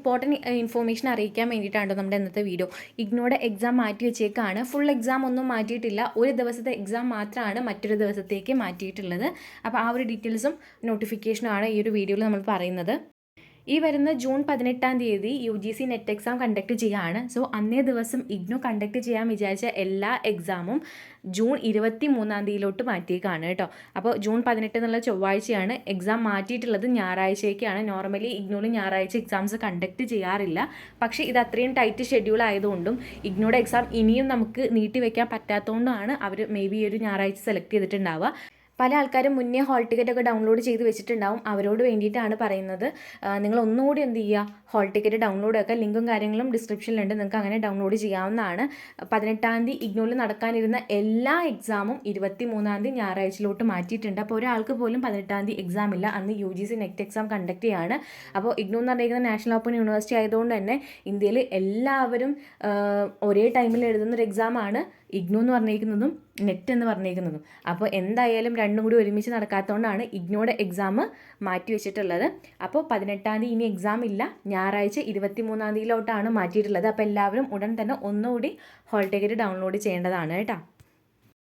Important information അറിയിക്കാൻ വേണ്ടിയിട്ടാണ് നമ്മുടെ ഇന്നത്തെ വീഡിയോ. ഇഗ്നോയുടെ എക്സാം മാറ്റി വെച്ചേക്കാണ്. ഫുൾ എക്സാം ഒന്നും മാറ്റിയിട്ടില്ല. ഒരു ദിവസത്തെ എക്സാം മാത്രമാണ് മറ്റൊരു ദിവസത്തേക്ക് മാറ്റിയിട്ടുള്ളത്. അപ്പോൾ ആ ഒരു ഡീറ്റെയിൽസും നോട്ടിഫിക്കേഷനുമാണ് ഈ ഒരു വീഡിയോയിൽ നമ്മൾ പറയുന്നത്. ഈ വരുന്ന ജൂൺ 18-ാം തീയതി UGC നെറ്റ് എക്സാം കണ്ടക്ട് ചെയ്യുകയാണ്. സോ അന്നേ ദിവസം ഇഗ്നോ കണ്ടക്ട് ചെയ്യാൻ വിചാരിച്ച എല്ലാ എക്സാമും ജൂൺ 23-ാം തീയതിയിലോട്ട് മാറ്റിയേക്കാണ് കേട്ടോ. അപ്പോൾ ജൂൺ 18 എന്നുള്ള ചൊവ്വാഴ്ചയാണ് എക്സാം മാറ്റിയിട്ടുള്ളത്, ഞായറാഴ്ചയ്ക്കാണ്. നോർമലി ഇഗ്നോയിൽ ഞായറാഴ്ച എക്സാംസ് കണ്ടക്ട് ചെയ്യാറില്ല. പക്ഷേ ഇത് അത്രയും ടൈറ്റ് ഷെഡ്യൂൾ ആയതുകൊണ്ടും ഇഗ്നോയുടെ എക്സാം ഇനിയും നമുക്ക് നീട്ടിവെക്കാൻ പറ്റാത്തതുകൊണ്ടാണ് അവർ മേ ബി ഒരു ഞായറാഴ്ച സെലക്ട് ചെയ്തിട്ടുണ്ടാവുക. പല ആൾക്കാരും മുന്നേ ഹോൾ ടിക്കറ്റൊക്കെ ഡൗൺലോഡ് ചെയ്ത് വെച്ചിട്ടുണ്ടാവും. അവരോട് വേണ്ടിയിട്ടാണ് പറയുന്നത്, നിങ്ങൾ ഒന്നുകൂടി എന്ത് ചെയ്യുക, ഹോൾ ടിക്കറ്റ് ഡൗൺലോഡ് ആക്കുക. ലിങ്കും കാര്യങ്ങളും ഡിസ്ക്രിപ്ഷനിലുണ്ട്, നിങ്ങൾക്ക് അങ്ങനെ ഡൗൺലോഡ് ചെയ്യാവുന്നതാണ്. 18-ാം തീയതി ഇഗ്നോയിൽ നടക്കാനിരുന്ന എല്ലാ എക്സാമും 23-ാം തീയതി ഞായറാഴ്ചയിലോട്ട് മാറ്റിയിട്ടുണ്ട്. അപ്പോൾ ഒരാൾക്ക് പോലും 18-ാം തീയതി എക്സാം ഇല്ല. അന്ന് UGC നെറ്റ് എക്സാം കണ്ടക്ട് ചെയ്യുകയാണ്. അപ്പോൾ ഇഗ്നോ എന്ന് പറഞ്ഞിരിക്കുന്ന നാഷണൽ ഓപ്പൺ യൂണിവേഴ്സിറ്റി ആയതുകൊണ്ട് തന്നെ ഇന്ത്യയിൽ എല്ലാവരും ഒരേ ടൈമിൽ എഴുതുന്നൊരു എക്സാമാണ് ഇഗ്നോ എന്ന് പറഞ്ഞിരിക്കുന്നതും നെറ്റ് എന്ന് പറഞ്ഞിരിക്കുന്നതും. അപ്പോൾ എന്തായാലും രണ്ടും കൂടി ഒരുമിച്ച് നടക്കാത്തതുകൊണ്ടാണ് ഇഗ്നോയുടെ എക്സാം മാറ്റി വെച്ചിട്ടുള്ളത്. അപ്പോൾ 18-ാം തീയതി ഇനി എക്സാം ഇല്ല, ഞായറാഴ്ച 23-ാം തീയതിയിലോട്ടാണ് മാറ്റിയിട്ടുള്ളത്. അപ്പോൾ എല്ലാവരും ഉടൻ തന്നെ ഒന്നുകൂടി ഹോൾ ടിക്കറ്റ് ഡൗൺലോഡ് ചെയ്യേണ്ടതാണ് കേട്ടോ.